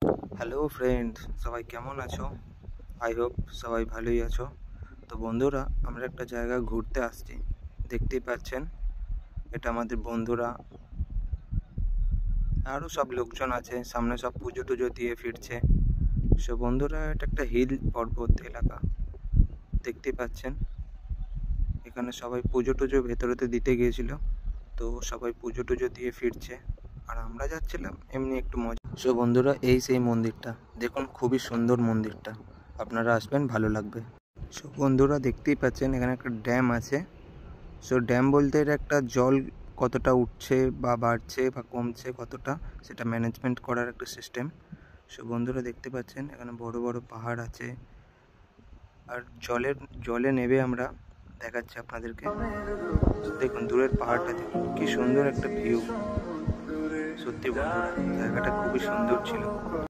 Hello friend, সবাই কেমন আছো? আই হোপ সবাই ভালোই আছো। তো বন্ধুরা, আমরা একটা জায়গায় ঘুরতে আসছি। দেখতেই পাচ্ছেন, এটা আমাদের বন্ধুরা, আরও সব লোকজন আছে। সামনে সব পুজো টুজো দিয়ে ফিরছে। বন্ধুরা, এটা একটা হিল পর্বত এলাকা। দেখতেই পাচ্ছেন, এখানে সবাই পুজো টুজো ভেতরেতে দিতে গিয়েছিল। তো সবাই পুজো টুজো দিয়ে ফিরছে, আর আমরা যাচ্ছিলাম এমনি একটু মজা। বন্ধুরা, এই সেই মন্দিরটা দেখুন, খুবই সুন্দর মন্দিরটা। আপনারা আসবেন, ভালো লাগবে। বন্ধুরা, দেখতেই পাচ্ছেন এখানে একটা ড্যাম আছে। ড্যাম বলতে এটা একটা জল কতটা উঠছে বা বাড়ছে বা কমছে কতটা, সেটা ম্যানেজমেন্ট করার একটা সিস্টেম। বন্ধুরা, দেখতে পাচ্ছেন এখানে বড় বড় পাহাড় আছে, আর জলে নেবে আমরা দেখাচ্ছি আপনাদেরকে। দেখুন দূরের পাহাড়টা, দেখুন কি সুন্দর একটা ভিউ। সত্যি বন্ধুরা, জায়গাটা খুবই সুন্দর ছিল।